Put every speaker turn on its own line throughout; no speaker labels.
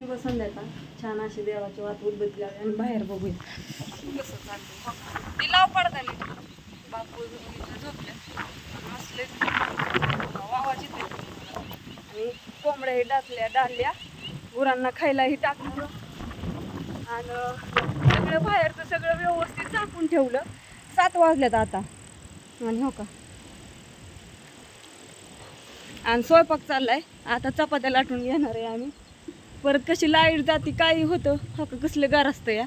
संध्याकाळ छान अशी देवाची वात उदबत्ती लावली आणि बाहेर बघूया कसं चालतं. ती लाव पडताना बापू झोपल्या असले वावाची आणि कोंबड्याही डालल्या गुरांना खायलाही टाकलं आणि सगळं बाहेरचं सगळं व्यवस्थित झाकून ठेवलं. 7 वाजल्यात आता आणि हो का आणि स्वयंपाक चाललाय आता. चपात्या लाटून घेणार आहे आम्ही. परत कशी लाईट जाती काही होतं हो का कसलं गार असतं या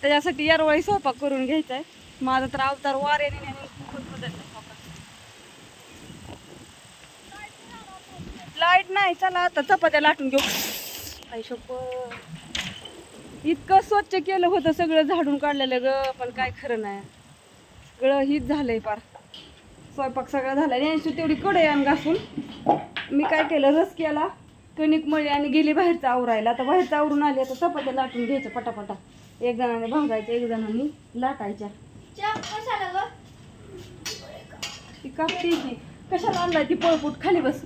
त्याच्यासाठी यारवाळी स्वयंपाक करून घ्यायचा आहे. माझा तर अवतार वाऱ्याने खूप बदलला हो का. लाईट नाही चला आता चपात्या लाटून घेऊ. इतकं स्वच्छ केलं होतं सगळं झाडून काढलेलं ग पण काय खरं नाही सगळं हीच झालंय पार. स्वयंपाक सगळा झाला यांची तेवढी कढई आणि घासून मी काय केलं रस केला कणिक मळी आणि गेली बाहेरचं आवरायला. आता बाहेरचं आवरून आली आता चपात्या लाटून घ्यायच्या पटापटा. एक जणाने भाजायच्या एक जणांनी लाटायच्या. ती कापते की कशाला आणलाय ती पळपूट खाली बस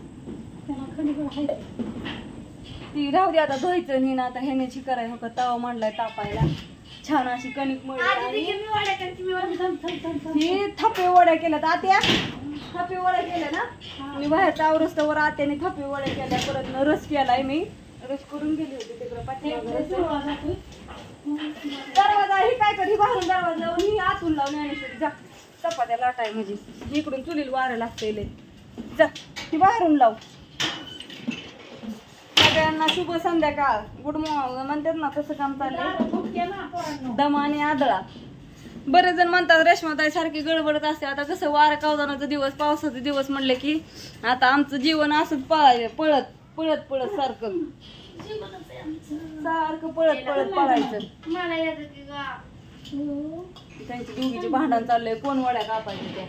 ती राहू दे आता धुवायचं नाही ना आता ह्यानेची कराय हो का. तवा मांडलाय तापायला छान अशी कणिक मळी ही थपे वड्या केल्यात आत्या. थपे वड्या केल्या ना मी बाहेरचा आवरस्तवर आत्याने थपे वड्या केल्या. परत रस केलाय मी रस करून गेली होती तिकडे पाठी. दरवाजा ही काय करी बाहेरून दरवाजा लावून ही आतून लावून आणि जा चपात्या लाटाय म्हणजे इकडून चुलीला वारं लागतंय जा ती बाहेरून लाव. सगळ्यांना शुभ संध्याकाळ गुड मॉर्निंग म्हणतात ना तसं काम चाललंय. दम आणि आदळा. बरेच जण म्हणतात रेशमाताई सारखी गडबडत असते. आता कसं वारा कावदानाचा दिवस पावसाचे दिवस म्हणले की आता आमचं जीवन असंच पळत पळत पळत सारखं पळत पळत पळायचं. त्यांची दोघीची भांडण चाललंय कोण वड्या कापायच्या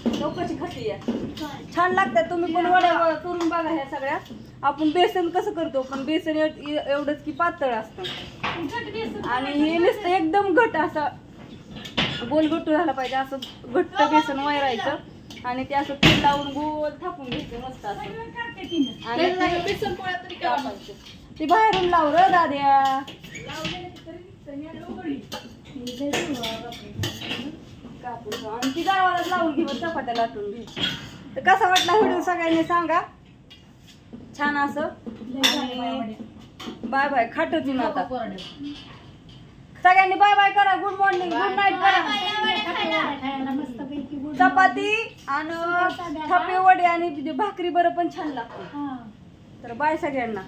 त्या चौकशी खाती या छान लागतात. तुम्ही पण वड्या करून बघा ह्या सगळ्या. आपण बेसन कसं करतो पण बेसन एवढंच की पातळ असतं आणि हे नुसतं एकदम घट असं गोल गट्टू झाला पाहिजे असं घट्ट बेसन वैरायचं आणि ते असं तेल लावून गोल थापून घ्यायचं मस्त असं आणि ती बाहेरून लाव र दाद्या. कापूस आणि ती गावाला लावून घेऊ चपात्या लाटून घे. तर कसा वाटला व्हिडिओ सगळ्यांनी सांगा. छान असं बाय बाय खाटच ना आता सगळ्यांनी बाय बाय करा. गुड मॉर्निंग गुड नाईट करा. चपाती आणि थपे वडे आणि भाकरी बरं पण छान लागते. तर बाय सगळ्यांना.